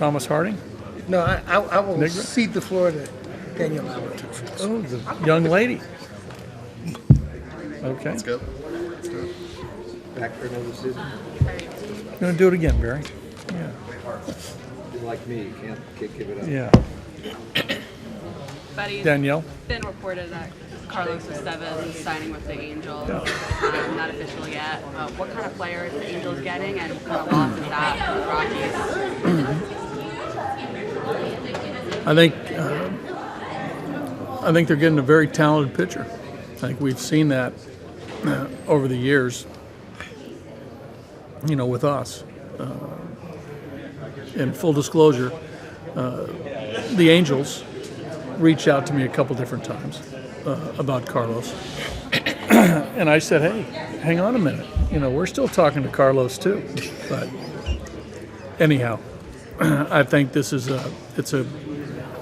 Thomas Harding? No, I will Nigra? cede the floor to Daniel Lamet. Oh, the young lady. Okay. Let's go. Back for another season. I'm going to do it again, Barry. Yeah. Like me, you can't give it up. Yeah. Buddy, Danielle? been reported that Carlos is 7 signing with the Angels. Yeah. Not official yet. What kind of player is the Angels getting, and what kind of loss is that for the Rockies? I think they're getting a very talented pitcher. I think we've seen that over the years, with us. In full disclosure, the Angels reached out to me a couple different times about Carlos. And I said, hey, hang on a minute. We're still talking to Carlos too. But anyhow, I think this is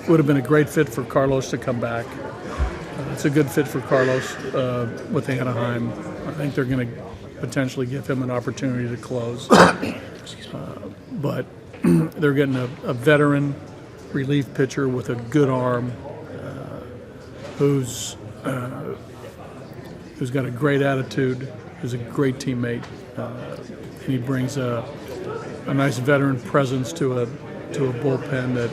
would have been a great fit for Carlos to come back. It's a good fit for Carlos with Anaheim. I think they're going to potentially give him an opportunity to close. But they're getting a veteran relief pitcher with a good arm who's got a great attitude, who's a great teammate, and he brings a nice veteran presence to a bullpen that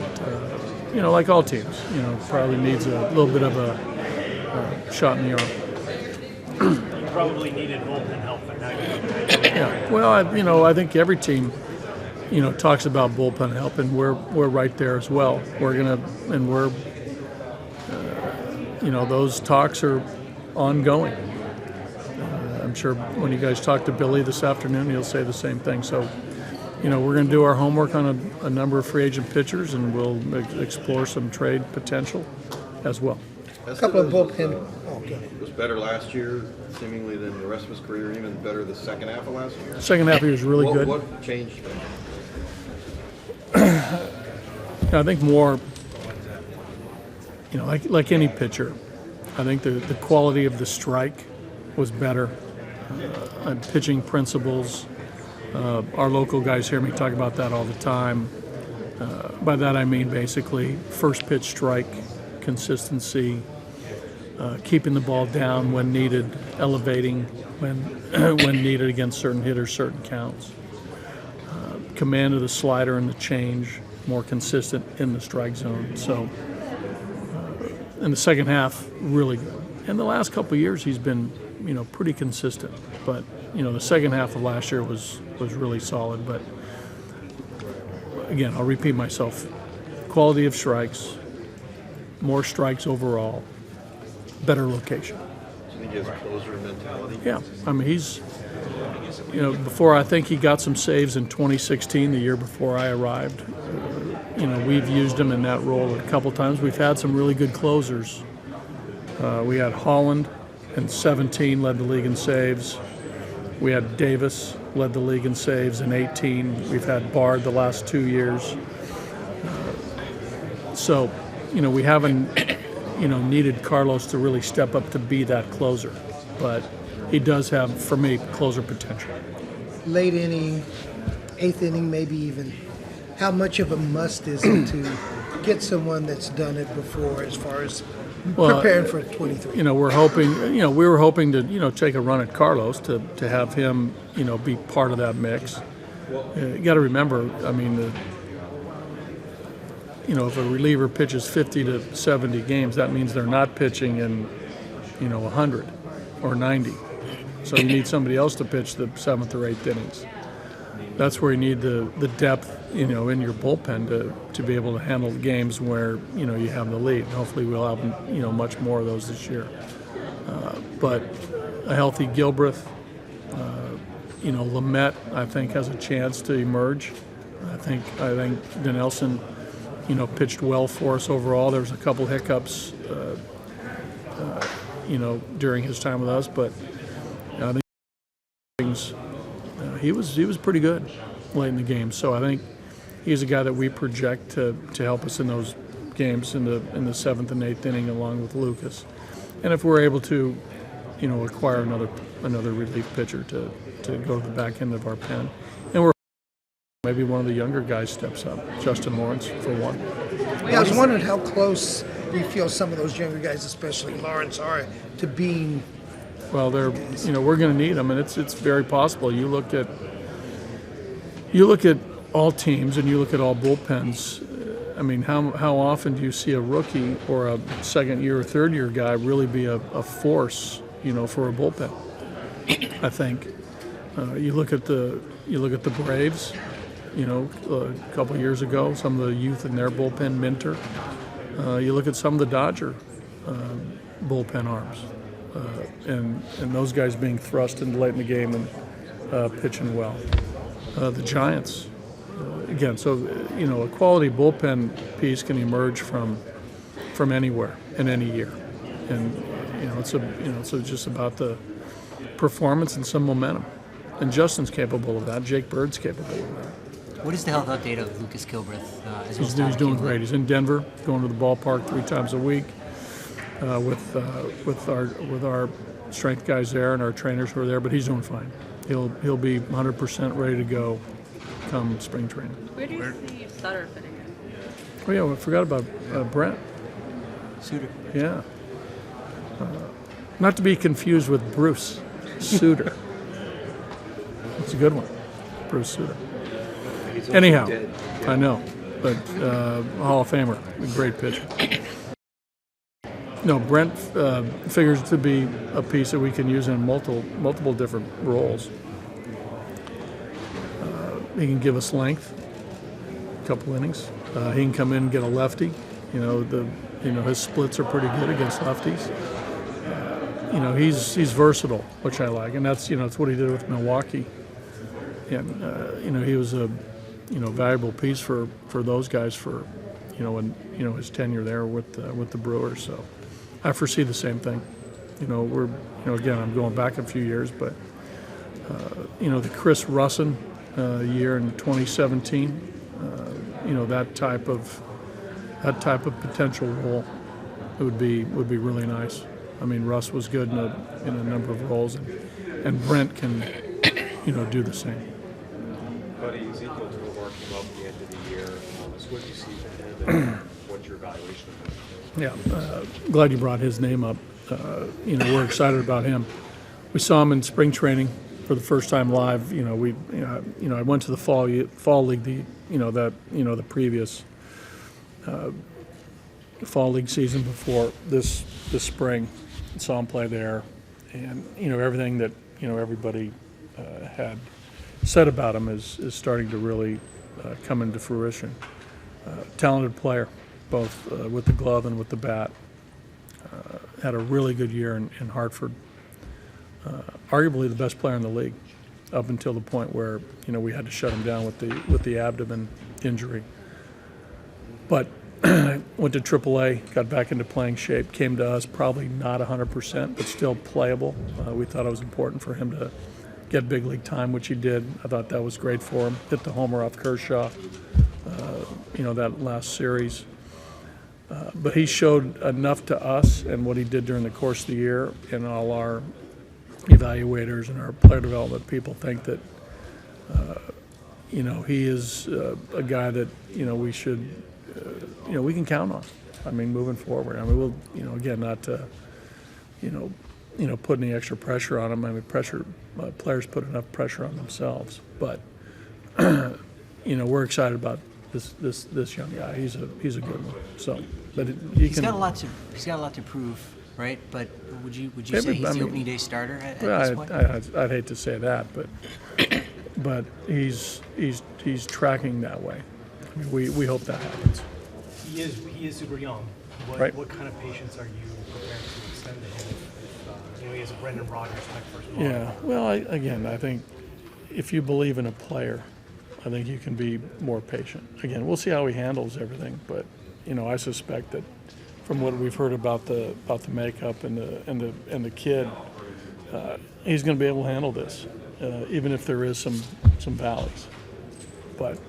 like all teams, probably needs a little bit of a shot in the arm. You probably needed bullpen help, but now you need it. Yeah, well, I think every team, talks about bullpen help, and we're right there as well. Those talks are ongoing. I'm sure when you guys talk to Billy this afternoon, he'll say the same thing. So, we're going to do our homework on a number of free agent pitchers, and we'll explore some trade potential as well. A couple of bullpen. It was better last year, seemingly, than the rest of his career, even better the second half of last year. Second half, he was really good. What changed? I think more, like any pitcher, I think the quality of the strike was better. Pitching principles. Our local guys hear me talk about that all the time. By that I mean basically first pitch strike, consistency, keeping the ball down when needed, elevating when needed against certain hitters, certain counts. Command of the slider and the change, more consistent in the strike zone. So in the second half, really good. In the last couple of years, he's been, pretty consistent. But, the second half of last year was really solid. But again, I'll repeat myself. Quality of strikes, more strikes overall, better location. Do you think he has a closer mentality? Yeah, he's, before I think he got some saves in 2016, the year before I arrived. We've used him in that role a couple times. We've had some really good closers. We had Holland in 17, led the league in saves. We had Davis, led the league in saves in 18. We've had Bard the last 2 years. So, we haven't, needed Carlos to really step up to be that closer. But he does have, for me, closer potential. Late inning, eighth inning, maybe even. How much of a must is it to get someone that's done it before as far as preparing for 23? We're hoping, we were hoping to, take a run at Carlos to have him, be part of that mix. You got to remember, if a reliever pitches 50 to 70 games, that means they're not pitching in, 100 or 90. So you need somebody else to pitch the 7th or 8th innings. That's where you need the depth, in your bullpen to be able to handle games where, you have the lead. Hopefully we'll have, much more of those this year. But a healthy Gilbreth, Lamet, I think, has a chance to emerge. I think Dinelson, pitched well for us overall. There was a couple hiccups, during his time with us, but I think he was pretty good late in the game. So I think he's a guy that we project to help us in those games in the 7th and 8th inning, along with Lucas. And if we're able to, acquire another relief pitcher to go to the back end of our pen, and we're maybe one of the younger guys steps up. Justin Lawrence, for one. Yeah, I was wondering how close do you feel some of those younger guys, especially Lawrence, are to being. Well, we're going to need them, and it's very possible. You look at all teams, and you look at all bullpens. I mean, how often do you see a rookie or a second-year or third-year guy really be a force, for a bullpen? I think you look at the Braves, a couple of years ago, some of the youth in their bullpen, Minter. You look at some of the Dodger bullpen arms, and those guys being thrust in late in the game and pitching well. The Giants, again, so a quality bullpen piece can emerge from anywhere in any year, and it's just about the performance and some momentum. And Justin's capable of that. Jake Bird's capable of that. What is the health update of Lucas Kilbreth? He's doing great. He's in Denver, going to the ballpark 3 times a week with our strength guys there and our trainers who are there. But he's doing fine. He'll be 100% ready to go come spring training. Where do you see Sutter fitting in? Oh yeah, I forgot about Brent. Suter. Yeah. Not to be confused with Bruce Suter. It's a good one, Bruce Suter. Anyhow, I know, but Hall of Famer, a great pitcher. No, Brent figures to be a piece that we can use in multiple different roles. He can give us length, a couple innings. He can come in and get a lefty. His splits are pretty good against lefties. He's versatile, which I like, and that's it's what he did with Milwaukee. And he was a valuable piece for those guys for his tenure there with the Brewers. So I foresee the same thing. We're again, I'm going back a few years, but the Chris Russin year in 2017, that type of potential role would be really nice. I mean, Russ was good in a number of roles, and Brent can do the same. Buddy, Ezekiel Tovar came up at the end of the year. So what do you see from him, and what's your evaluation of him? Yeah, glad you brought his name up. We're excited about him. We saw him in spring training for the first time live. I went to the fall league, the previous fall league season before this spring. Saw him play there, and everything that everybody had said about him is starting to really come into fruition. Talented player, both with the glove and with the bat. Had a really good year in Hartford. Arguably the best player in the league, up until the point where we had to shut him down with the abdomen injury. But went to AAA, got back into playing shape, came to us probably not 100%, but still playable. We thought it was important for him to get big league time, which he did. I thought that was great for him. Hit the homer off Kershaw, that last series. But he showed enough to us and what he did during the course of the year, and all our evaluators and our player development people think that, he is a guy that, we should, we can count on. I mean, moving forward. I mean, we'll, again, not to, put any extra pressure on him. I mean, players put enough pressure on themselves. But, we're excited about this young guy. He's a good one. So, but he's got a lot to prove, right? But would you say he's the opening day starter at this point? I'd hate to say that, but he's tracking that way. I mean, we hope that happens. He is super young. Right. What kind of patience are you prepared to extend to him if he has a Brendan Rodgers type first ball? Yeah. Well, I think if you believe in a player, I think you can be more patient. Again, we'll see how he handles everything, but I suspect that from what we've heard about the makeup and the kid, he's going to be able to handle this, even if there is some valleys. But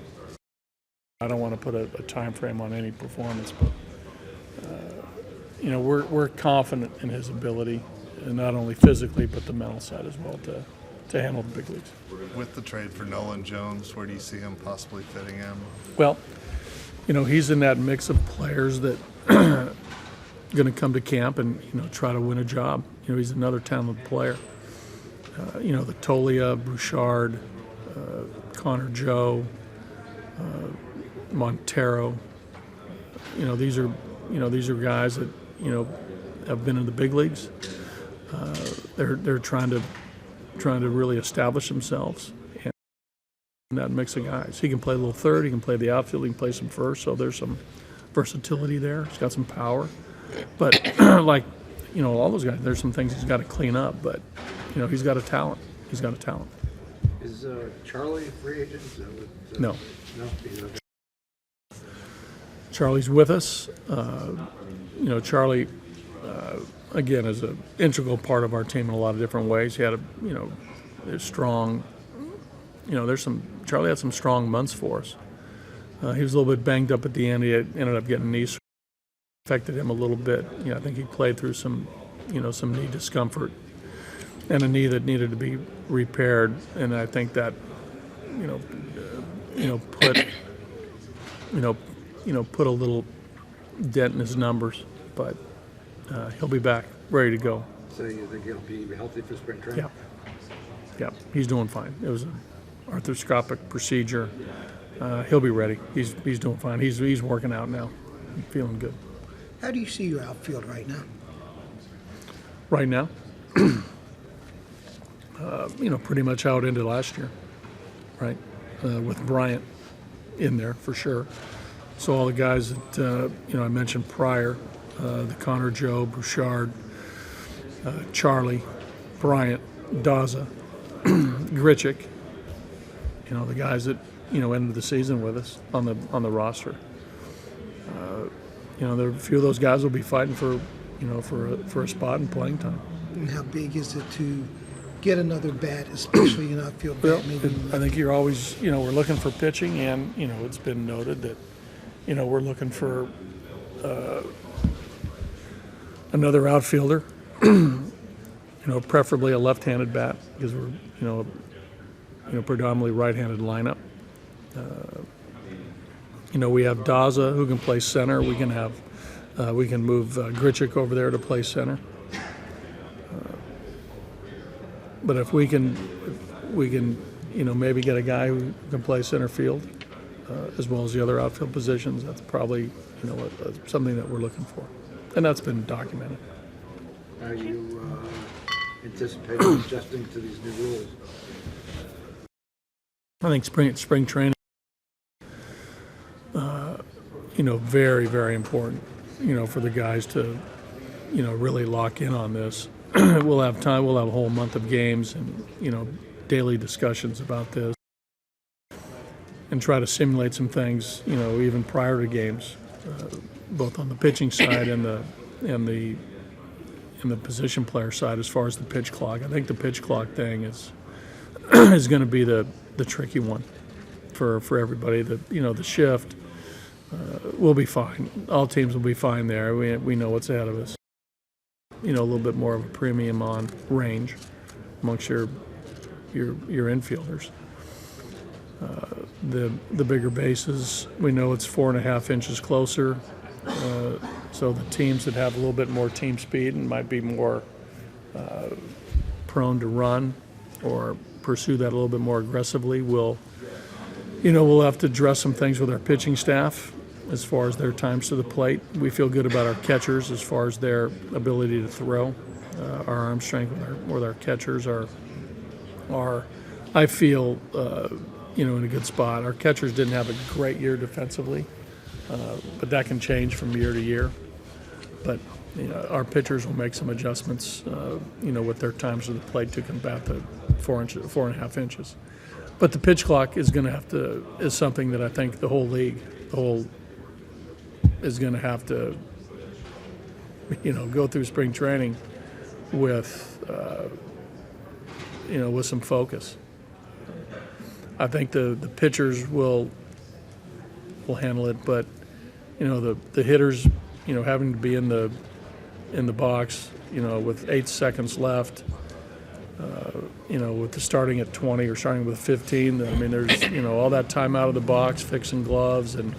I don't want to put a time frame on any performance, but we're confident in his ability, and not only physically but the mental side as well, to handle the big leagues. With the trade for Nolan Jones, where do you see him possibly fitting in? Well, he's in that mix of players that going to come to camp and try to win a job. He's another talented player. The Tolia, Bouchard, Connor Joe, Montero. These are guys that have been in the big leagues. They're trying to really establish themselves in that mix of guys. He can play a little third. He can play the outfield. He can play some first. So there's some versatility there. He's got some power. But like all those guys, there's some things he's got to clean up. But he's got a talent. He's got a talent. Is Charlie a free agent? No. No. He's okay. Charlie's with us. Charlie, again, is an integral part of our team in a lot of different ways. He had there's strong, Charlie had some strong months for us. He was a little bit banged up at the end. He ended up getting knee surgery. Affected him a little bit. I think he played through some knee discomfort and a knee that needed to be repaired. And I think that, put a little dent in his numbers. But he'll be back, ready to go. So you think he'll be healthy for spring training? Yeah, he's doing fine. It was an arthroscopic procedure. He'll be ready. He's doing fine. He's working out now. Feeling good. How do you see your outfield right now? Right now, pretty much how it ended last year, right? With Bryant in there for sure. So all the guys that I mentioned prior, the Connor Joe, Bouchard, Charlie, Bryant, Daza, Grichuk, the guys that ended the season with us on the roster. There a few of those guys will be fighting for a spot in playing time. And how big is it to get another bat, especially in outfield bat? I think you're always, we're looking for pitching, and it's been noted that, we're looking for another outfielder, preferably a left-handed bat, because we're, predominantly right-handed lineup. We have Daza who can play center. We can move Grichuk over there to play center. But if we can, maybe get a guy who can play center field, as well as the other outfield positions, that's probably, something that we're looking for. And that's been documented. Are you anticipating adjusting to these new rules? I think spring training, very, very important, for the guys to, really lock in on this. We'll have time. We'll have a whole month of games and, daily discussions about this, and try to simulate some things, even prior to games, both on the pitching side and the position player side as far as the pitch clock. I think the pitch clock thing is going to be the tricky one for everybody. The shift will be fine. All teams will be fine there. We know what's ahead of us. A little bit more of a premium on range amongst your infielders. The bigger bases, we know it's 4.5 inches closer. So the teams that have a little bit more team speed and might be more prone to run or pursue that a little bit more aggressively will we'll have to address some things with our pitching staff as far as their times to the plate. We feel good about our catchers as far as their ability to throw. Our arm strength with our catchers are I feel, in a good spot. Our catchers didn't have a great year defensively, but that can change from year to year. But our pitchers will make some adjustments, with their times to the plate to combat the 4.5 inches. But the pitch clock is something that I think the whole league, is going to have to, go through spring training with, with some focus. I think the pitchers will handle it, but the hitters, having to be in the box, with 8 seconds left, with the starting at 20 or starting with 15, I mean, there's, all that time out of the box, fixing gloves and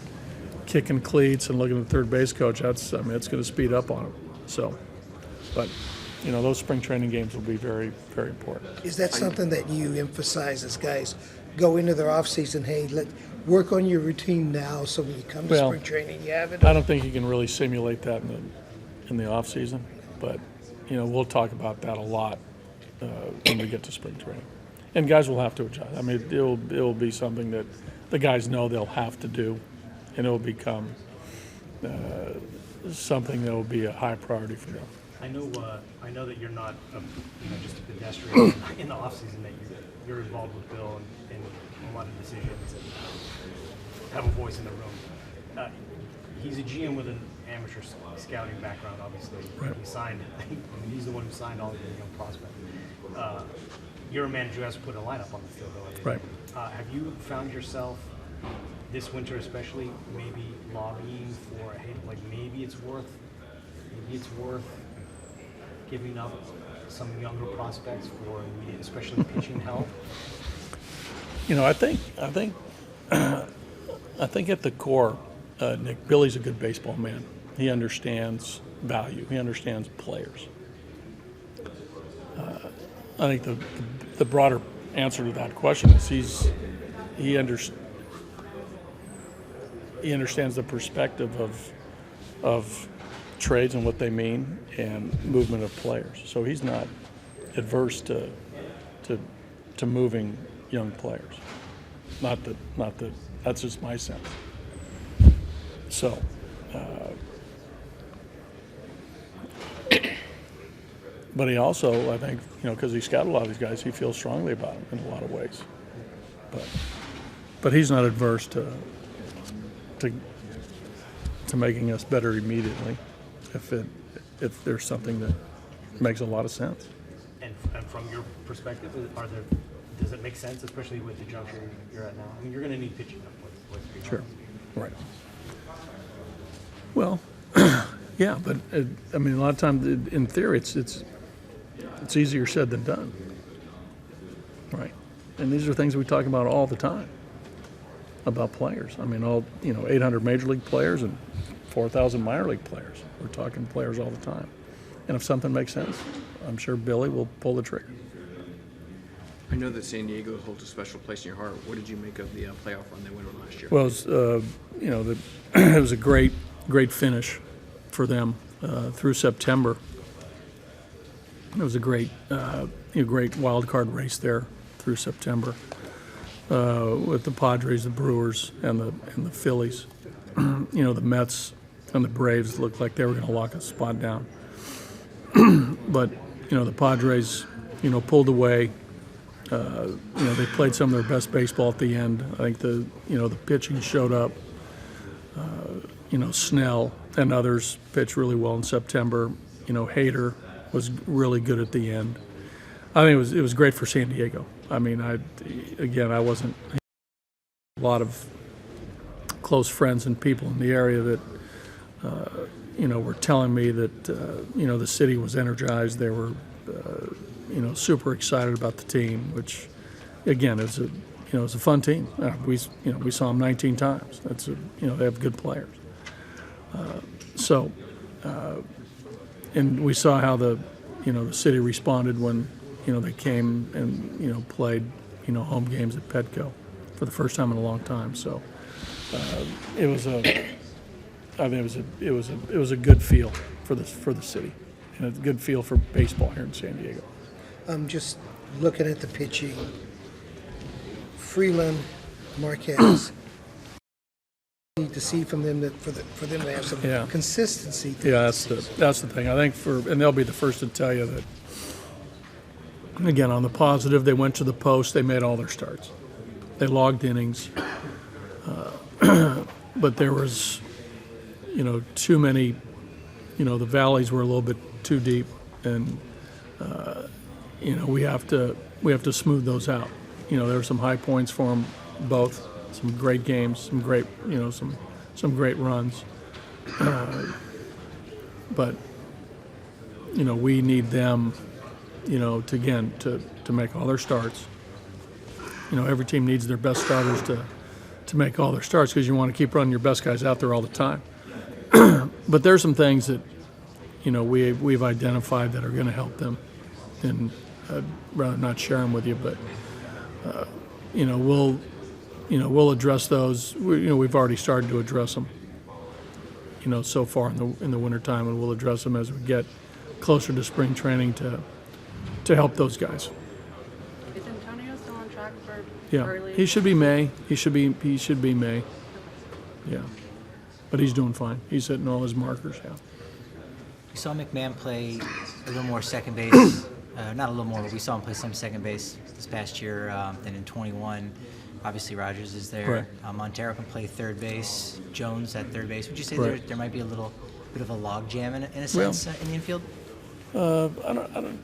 kicking cleats and looking at the third base coach. It's going to speed up on them. So, but, those spring training games will be very, very important. Is that something that you emphasize as guys go into their off season? Hey, work on your routine now, so when you come to spring training, you have it. I don't think you can really simulate that in the off season, but we'll talk about that a lot when we get to spring training, and guys will have to adjust. I mean, it'll be something that the guys know they'll have to do, and it'll become something that will be a high priority for them. I know that you're not just a pedestrian in the offseason, that you're involved with Bill in a lot of decisions and have a voice in the room. He's a GM with an amateur scouting background, obviously. Right. He's the one who signed all of the young prospects. You're a manager who has to put a lineup on the field, though. Right. Have you found yourself this winter especially maybe lobbying for, hey, like maybe it's worth giving up some younger prospects for immediate, especially pitching help? I think at the core, Nick, Billy's a good baseball man. He understands value. He understands players. I think the broader answer to that question is he understands the perspective of trades and what they mean and movement of players. So he's not adverse to moving young players. Not that that's just my sense. So but he also, I think, because he scouted a lot of these guys, he feels strongly about them in a lot of ways. But he's not adverse to making us better immediately if there's something that makes a lot of sense. And from your perspective, does it make sense, especially with the juncture you're at now? I mean, you're going to need pitching up. Sure. Right. Well, yeah, but a lot of times in theory, it's easier said than done. Right. And these are things we talk about all the time about players. I mean, 800 major league players and 4,000 minor league players. We're talking players all the time. And if something makes sense, I'm sure Billy will pull the trigger. I know that San Diego holds a special place in your heart. What did you make of the playoff run they went on last year? Well, it was a great finish for them through September. It was a great wild card race there through September with the Padres, the Brewers, and the Phillies. The Mets and the Braves looked like they were going to lock a spot down. But the Padres pulled away. They played some of their best baseball at the end. I think the pitching showed up. Snell and others pitched really well in September. Hader was really good at the end. I think it was great for San Diego. I mean, I wasn't a lot of close friends and people in the area that were telling me that the city was energized. They were super excited about the team, which it's a fun team. We saw them 19 times. They have good players. And we saw how the city responded when they came and played home games at Petco for the first time in a long time. So it was a good feel for the city, and a good feel for baseball here in San Diego. I'm just looking at the pitching. Freeland, Marquez. Need to see from them that for them to have some consistency. Yeah, that's the thing. I think and they'll be the first to tell you that. Again, on the positive, they went to the post. They made all their starts. They logged innings, but there was, too many. The valleys were a little bit too deep, and we have to smooth those out. There were some high points for them both. Some great games, some great great runs, but we need them to make all their starts. Every team needs their best starters to make all their starts because you want to keep running your best guys out there all the time. But there's some things that, we've identified that are going to help them, and I'd rather not share them with you, but, we'll address those. We've already started to address them, so far in the wintertime, and we'll address them as we get closer to spring training to help those guys. Is Antonio still on track for Yeah, early? he should be May. He should be May. Yeah, but he's doing fine. He's hitting all his markers. Yeah. We saw McMahon play a little more second base. Not a little more, but we saw him play some second base this past year than in 21. Obviously, Rogers is there. Right. Montero can play third base. Jones at third base. Would you say Right. there might be a little bit of a log jam in a sense in the infield? I don't.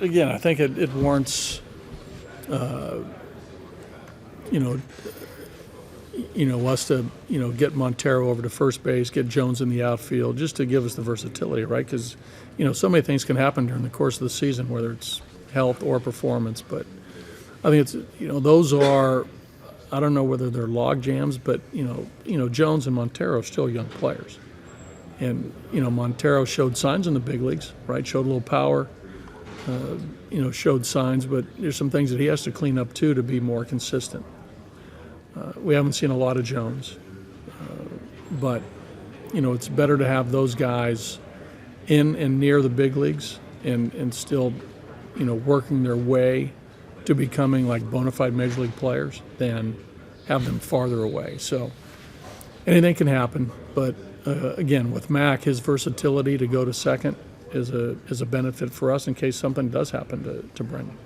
Again, I think it warrants, us to, get Montero over to first base, get Jones in the outfield, just to give us the versatility, right? Because, so many things can happen during the course of the season, whether it's health or performance. But I think it's, those are, I don't know whether they're log jams, but, Jones and Montero are still young players. And, Montero showed signs in the big leagues, right? Showed a little power, showed signs, but there's some things that he has to clean up too to be more consistent. We haven't seen a lot of Jones, but, it's better to have those guys in and near the big leagues and still, working their way to becoming like bona fide major league players than have them farther away. So anything can happen, but again, with Mac, his versatility to go to second is a benefit for us in case something does happen to Brendan.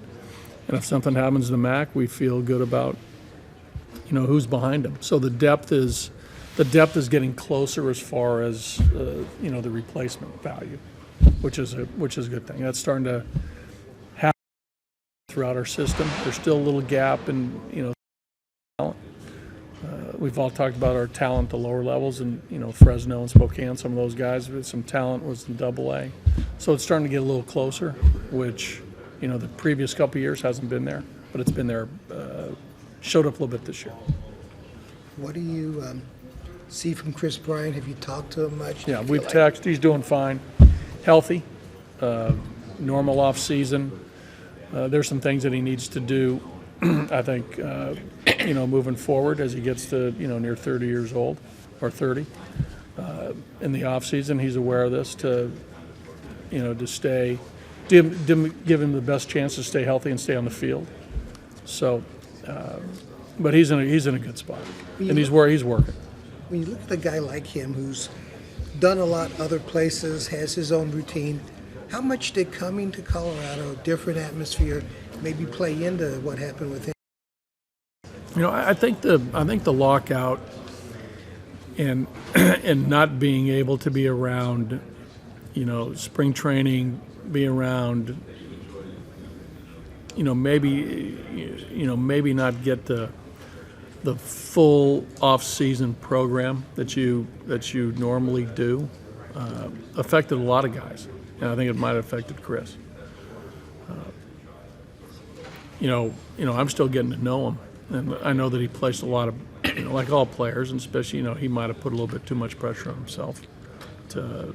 And if something happens to Mac, we feel good about, who's behind him. So the depth is getting closer as far as the replacement value, which is a good thing. That's starting to happen throughout our system. There's still a little gap in talent. We've all talked about our talent at the lower levels, and Fresno and Spokane, some of those guys with some talent was in Double-A. So it's starting to get a little closer, which the previous couple of years hasn't been there, but it's been there. Showed up a little bit this year. What do you see from Chris Bryant? Have you talked to him much? Yeah, we've texted. He's doing fine, healthy, normal off season. There's some things that he needs to do. I think, moving forward as he gets to, near 30 years old or 30 in the off season, he's aware of this to stay, give him the best chance to stay healthy and stay on the field. So, but he's in a good spot, and he's working. When you look at a guy like him who's done a lot other places, has his own routine, how much did coming to Colorado, different atmosphere, maybe play into what happened with him? I think the lockout and not being able to be around, spring training, be around, maybe not get the full off-season program that you normally do, affected a lot of guys, and I think it might have affected Chris. I'm still getting to know him, and I know that he placed a lot of, like all players, and especially, he might have put a little bit too much pressure on himself to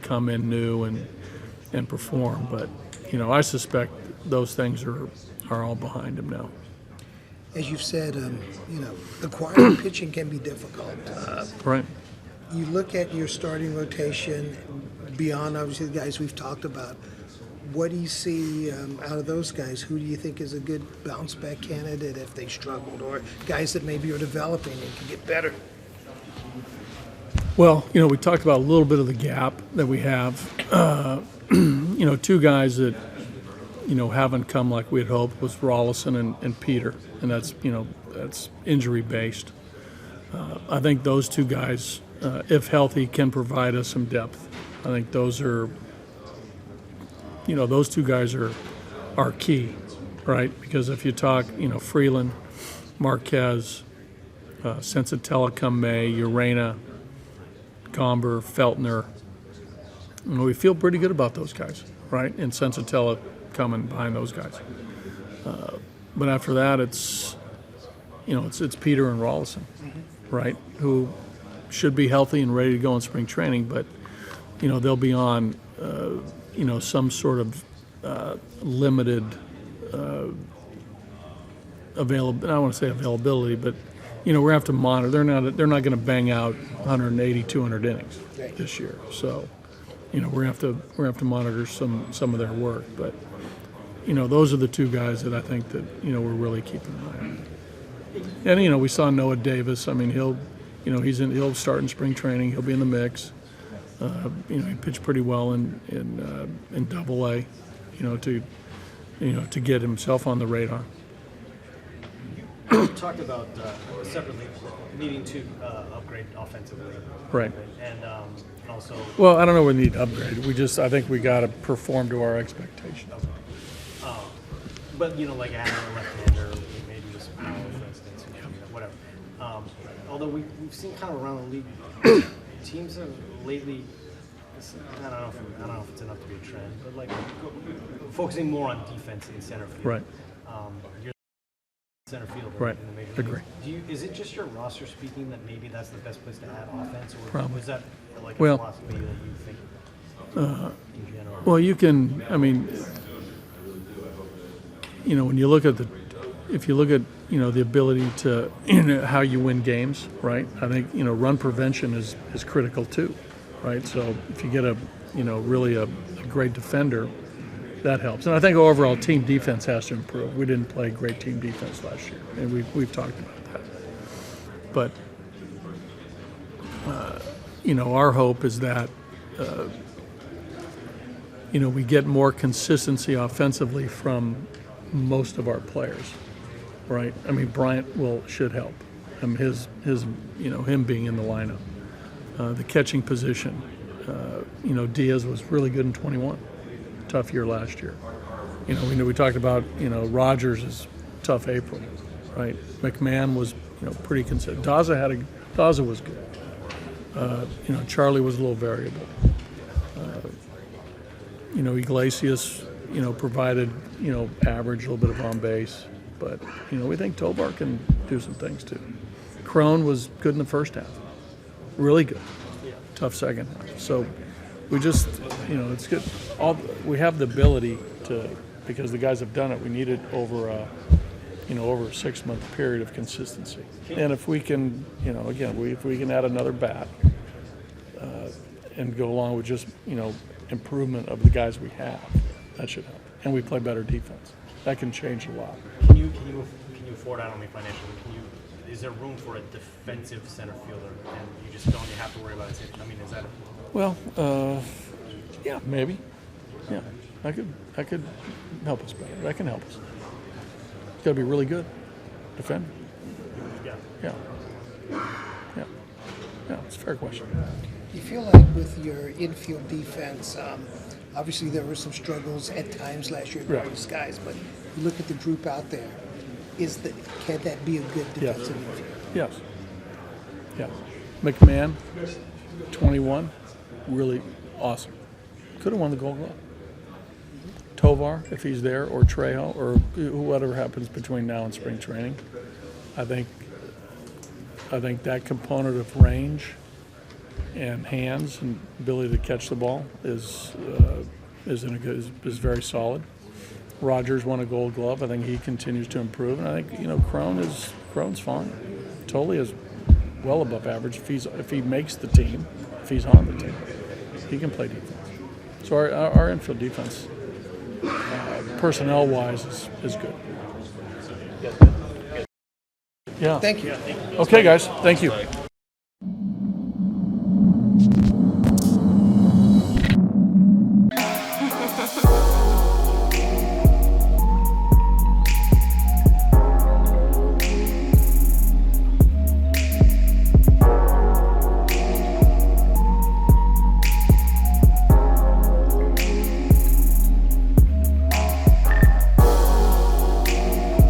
come in new and perform. But, I suspect those things are all behind him now. As you've said, acquiring pitching can be difficult. Right. You look at your starting rotation beyond, obviously, the guys we've talked about. What do you see out of those guys? Who do you think is a good bounce-back candidate if they struggled, or guys that maybe are developing and can get better? Well, we talked about a little bit of the gap that we have. Two guys that, haven't come like we had hoped was Rollison and Peter, and that's injury-based. I think those two guys, if healthy, can provide us some depth. I think those two guys are key, right? Because if you talk, Freeland, Marquez, Sensatella come May, Urena, Gomber, Feltner, we feel pretty good about those guys, right? And Sensatella coming behind those guys. But after that, it's Peter and Rawlison, right? Who should be healthy and ready to go in spring training, but they'll be on some sort of limited available. I don't want to say availability, but we're gonna have to monitor. They're not going to bang out 180, 200 innings this year. So we're gonna have to monitor some of their work. But those are the two guys that I think that we're really keeping an eye on. And we saw Noah Davis. I mean, he'll start in spring training. He'll be in the mix. He pitched pretty well in Double-A. To get himself on the radar. You talked about separately needing to upgrade offensively. Right. And also. Well, I don't know if we need to upgrade. I think we got to perform to our expectations. But like adding a left-hander, maybe with some power, for instance, whatever. Although we've seen kind of around the league, teams have lately. I don't know if it's enough to be a trend, but like focusing more on defense in center field. Right. You're center fielder Right. in the major leagues. Agree. Is it just your roster speaking that maybe that's the best place to add offense, or Probably. is that like a Well, philosophy that you think in general? Well, you can. I mean, when you look at if you look at the ability to how you win games, right? I think run prevention is critical too, right? So if you get a really a great defender, that helps. And I think overall team defense has to improve. We didn't play great team defense last year, and we've talked about that. But our hope is that we get more consistency offensively from most of our players, right? I mean, Bryant should help. His him being in the lineup, the catching position. Diaz was really good in 21. Tough year last year. We talked about Rogers is tough April, right? McMahon was pretty consistent. Daza was good. Charlie was a little variable. Iglesias provided average, a little bit of on base, but we think Tovar can do some things too. Crone was good in the first half, really good. Tough second half. So we just it's good. We have the ability to, because the guys have done it. We need it over a 6-month period of consistency. And if we can, if we can add another bat and go along with just improvement of the guys we have, that should help. And we play better defense. That can change a lot. Can you afford? I don't mean financially. Is there room for a defensive center fielder, and you just don't have to worry about it? I mean, is that? Well, yeah, maybe. Yeah, that could help us better. That can help us. It's got to be really good defender. Yeah. It's a fair question. You feel like with your infield defense, obviously there were some struggles at times last year, various guys, but you look at the group out there. Can that be a good defensive infield? Yes. Yeah. McMahon, 21, really awesome. Could have won the Gold Glove. Tovar, if he's there, or Trejo, or whatever happens between now and spring training, I think that component of range and hands and ability to catch the ball is very solid. Rogers won a Gold Glove. I think he continues to improve, and I think Crone's fine. Tolley is well above average if he makes the team, if he's on the team, he can play defense. So our infield defense, personnel wise, is good. Yeah. Thank you. Okay, guys. Thank you.